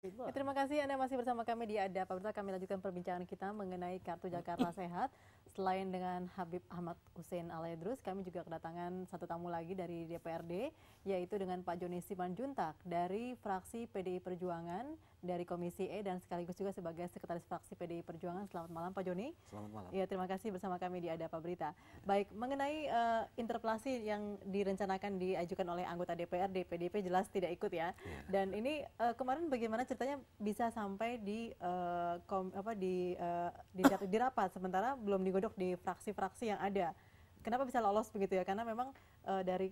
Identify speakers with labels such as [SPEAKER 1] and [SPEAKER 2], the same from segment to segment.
[SPEAKER 1] Ya, terima kasih Anda masih bersama kami di Ada Pemirsa. Kami lanjutkan perbincangan kita mengenai Kartu Jakarta Sehat. Selain dengan Habib Ahmad Hussein Al-Idrus, kami juga kedatangan satu tamu lagi dari DPRD, yaitu dengan Pak Joni Simanjuntak dari fraksi PDI Perjuangan dari Komisi E dan sekaligus juga sebagai Sekretaris Fraksi PDI Perjuangan. Selamat malam Pak Joni.
[SPEAKER 2] Selamat malam.
[SPEAKER 1] Ya, terima kasih bersama kami di Ada Apa Berita. Baik, mengenai interpelasi yang direncanakan diajukan oleh anggota DPRD, PDIP jelas tidak ikut ya. Dan ini kemarin bagaimana ceritanya bisa sampai di rapat sementara belum digodok di fraksi-fraksi yang ada. Kenapa bisa lolos begitu ya? Karena memang dari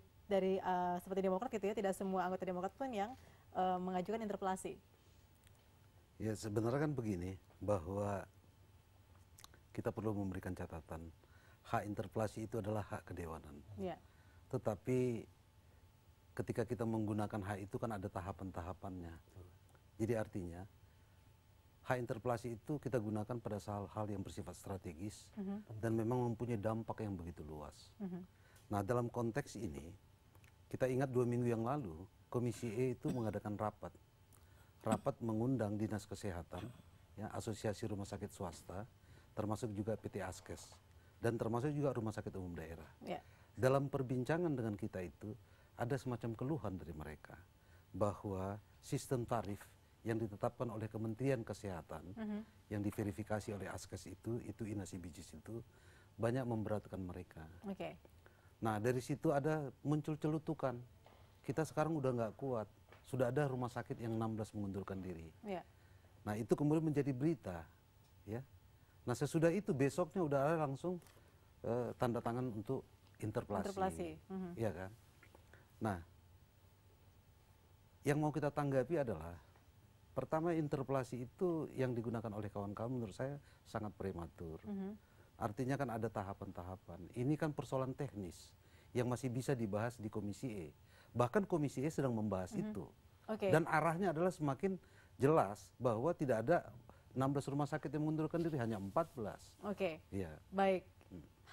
[SPEAKER 1] seperti Demokrat gitu ya, tidak semua anggota Demokrat pun yang mengajukan interpelasi.
[SPEAKER 2] Ya sebenarnya kan begini, bahwa kita perlu memberikan catatan, hak interpelasi itu adalah hak kedewanan.
[SPEAKER 1] Ya.
[SPEAKER 2] Tetapi ketika kita menggunakan hak itu kan ada tahapan-tahapannya. Jadi artinya hak interpelasi itu kita gunakan pada hal-hal yang bersifat strategis dan memang mempunyai dampak yang begitu luas. Nah dalam konteks ini, kita ingat 2 minggu yang lalu, Komisi E itu mengadakan rapat mengundang Dinas Kesehatan, ya, Asosiasi Rumah Sakit Swasta, termasuk juga PT Askes, dan termasuk juga Rumah Sakit Umum Daerah.
[SPEAKER 1] Ya.
[SPEAKER 2] Dalam perbincangan dengan kita itu, ada semacam keluhan dari mereka, bahwa sistem tarif yang ditetapkan oleh Kementerian Kesehatan, yang diverifikasi oleh Askes itu Inasi Bijis itu, banyak memberatkan mereka.
[SPEAKER 1] Oke.
[SPEAKER 2] Nah dari situ ada muncul celutukan, kita sekarang udah nggak kuat. Sudah ada rumah sakit yang 16 mengundurkan diri.
[SPEAKER 1] Ya.
[SPEAKER 2] Nah itu kemudian menjadi berita, ya. Nah sesudah itu besoknya udah ada langsung tanda tangan untuk interpelasi. Ya kan. Nah yang mau kita tanggapi adalah, pertama interpelasi itu yang digunakan oleh kawan-kawan menurut saya sangat prematur. Artinya kan ada tahapan-tahapan. Ini kan persoalan teknis yang masih bisa dibahas di Komisi E. Bahkan Komisi E sedang membahas itu. Dan arahnya adalah semakin jelas bahwa tidak ada 16 rumah sakit yang mengundurkan diri, hanya 14.
[SPEAKER 1] Oke.
[SPEAKER 2] Ya.
[SPEAKER 1] Baik.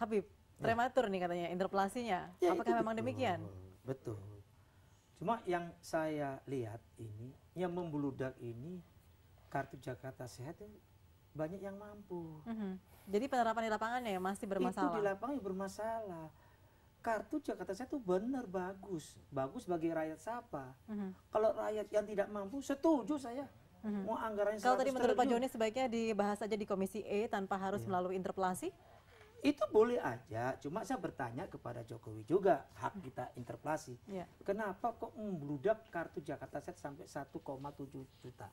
[SPEAKER 1] Habib, prematur nih katanya interpelasinya.
[SPEAKER 3] Ya,
[SPEAKER 1] apakah memang demikian?
[SPEAKER 3] Betul. Cuma yang saya lihat ini, yang membludak ini, Kartu Jakarta Sehat itu banyak yang mampu.
[SPEAKER 1] Jadi penerapan di lapangannya ya masih bermasalah?
[SPEAKER 3] Itu di lapangan bermasalah. Kartu Jakarta Sehat itu benar bagus. Bagus bagi rakyat siapa. Kalau rakyat yang tidak mampu, setuju saya. Mau anggarannya 100
[SPEAKER 1] Kalau tadi menurut Pak
[SPEAKER 3] triliun.
[SPEAKER 1] Joni sebaiknya dibahas saja di Komisi E tanpa harus melalui interpelasi?
[SPEAKER 3] Itu boleh aja, cuma saya bertanya kepada Jokowi juga, hak kita interpelasi. Kenapa kok membludak Kartu Jakarta Sehat sampai 1,7 juta?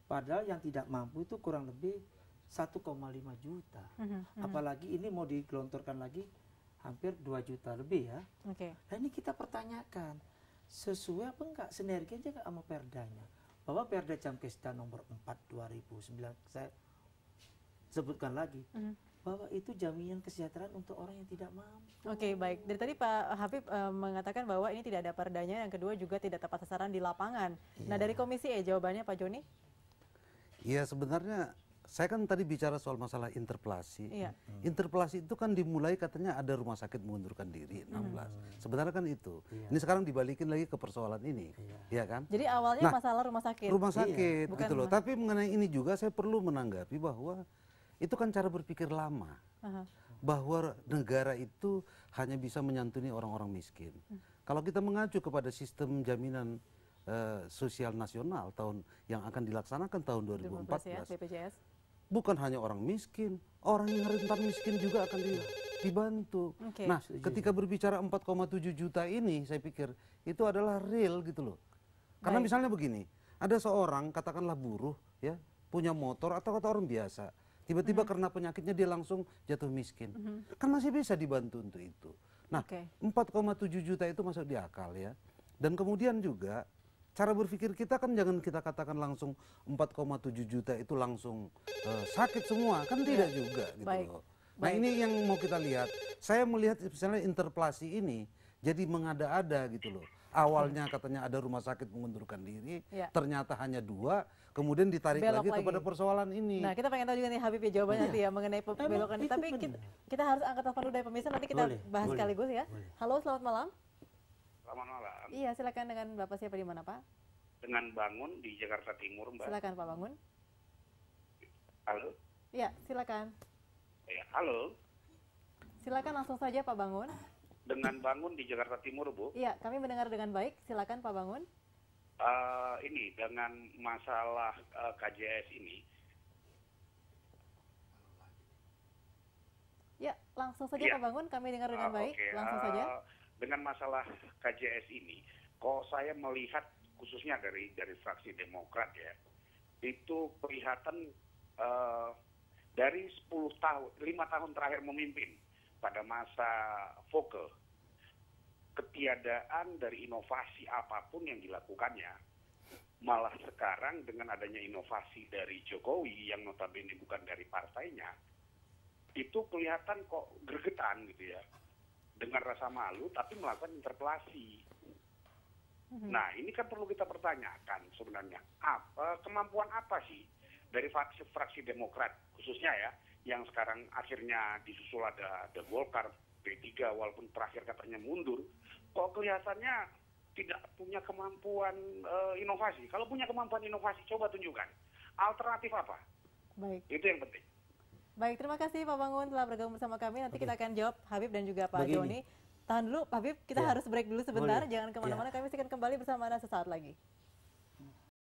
[SPEAKER 3] Padahal yang tidak mampu itu kurang lebih 1,5 juta. Apalagi ini mau digelontorkan lagi hampir 2 juta lebih ya. Nah ini kita pertanyakan, sesuai apa enggak, sinergi aja enggak sama perdanya. Bahwa Perda Jamkesda nomor 4 2009, saya sebutkan lagi, bahwa itu jaminan kesejahteraan untuk orang yang tidak mampu.
[SPEAKER 1] Oke, baik. Dari tadi Pak Habib mengatakan bahwa ini tidak ada perdanya, yang kedua juga tidak tepat sasaran di lapangan. Nah dari Komisi E jawabannya Pak Joni?
[SPEAKER 2] Ya sebenarnya saya kan tadi bicara soal masalah interpelasi. Interpelasi itu kan dimulai katanya ada rumah sakit mengundurkan diri 16. Sebenarnya kan itu. Ini sekarang dibalikin lagi ke persoalan ini, ya kan?
[SPEAKER 1] Jadi awalnya masalah rumah sakit.
[SPEAKER 2] Rumah sakit, gitu loh. Tapi mengenai ini juga saya perlu menanggapi bahwa itu kan cara berpikir lama. Bahwa negara itu hanya bisa menyantuni orang-orang miskin. Kalau kita mengacu kepada sistem jaminan sosial nasional yang akan dilaksanakan tahun 2014,
[SPEAKER 1] BPJS.
[SPEAKER 2] Bukan hanya orang miskin, orang yang rentan miskin juga akan dibantu. Nah, ketika berbicara 4,7 juta ini, saya pikir itu adalah real gitu loh. Karena misalnya begini, ada seorang katakanlah buruh ya, punya motor atau kata orang biasa, tiba-tiba karena penyakitnya dia langsung jatuh miskin. Kan masih bisa dibantu untuk itu. Nah, 4,7 juta itu masuk di akal ya. Dan kemudian juga cara berpikir kita kan jangan kita katakan langsung 4,7 juta itu langsung sakit semua, kan tidak juga gitu loh. Nah ini yang mau kita lihat. Saya melihat misalnya interpelasi ini jadi mengada-ada gitu loh. Awalnya katanya ada rumah sakit mengundurkan diri, ternyata hanya 2, kemudian ditarik lagi kepada persoalan ini.
[SPEAKER 1] Nah kita pengen tahu juga nih Habib ya jawabannya nanti ya mengenai belokan ini. Tapi kita harus angkat telepon dulu dari pemirsa, nanti kita bahas sekaligus ya. Halo, selamat malam.
[SPEAKER 4] Selamat malam.
[SPEAKER 1] Iya, silakan dengan Bapak siapa di mana, Pak?
[SPEAKER 4] dengan Bangun di Jakarta Timur, Mbak.
[SPEAKER 1] Silakan Pak Bangun.
[SPEAKER 4] Halo?
[SPEAKER 1] Ya, silakan.
[SPEAKER 4] Ya, halo.
[SPEAKER 1] Silakan langsung saja Pak Bangun.
[SPEAKER 4] Dengan Bangun di Jakarta Timur, Bu.
[SPEAKER 1] Iya, kami mendengar dengan baik. Silakan Pak Bangun.
[SPEAKER 4] Ini dengan masalah KJS ini.
[SPEAKER 1] Ya, langsung saja
[SPEAKER 4] ya.
[SPEAKER 1] Pak Bangun. Kami dengar dengan baik.
[SPEAKER 4] Okay.
[SPEAKER 1] Langsung saja.
[SPEAKER 4] Dengan masalah KJS ini, kok saya melihat khususnya dari fraksi Demokrat ya, itu kelihatan dari 5 tahun terakhir memimpin pada masa Foke, ketiadaan dari inovasi apapun yang dilakukannya, malah sekarang dengan adanya inovasi dari Jokowi yang notabene bukan dari partainya, itu kelihatan kok gregetan gitu ya, dengan rasa malu tapi melakukan interpelasi. Nah, ini kan perlu kita pertanyakan sebenarnya, kemampuan apa sih dari fraksi Demokrat khususnya ya, yang sekarang akhirnya disusul ada Golkar, P3 walaupun terakhir katanya mundur, kok kelihatannya tidak punya kemampuan inovasi. Kalau punya kemampuan inovasi, coba tunjukkan. Alternatif apa?
[SPEAKER 1] Baik.
[SPEAKER 4] Itu yang penting.
[SPEAKER 1] Baik, terima kasih Pak Bangun telah bergabung bersama kami. Nanti kita akan jawab Habib dan juga Pak Joni. Tahan dulu Pak Habib, kita harus break dulu sebentar. Jangan kemana-mana, kami akan kembali bersama Anda sesaat lagi.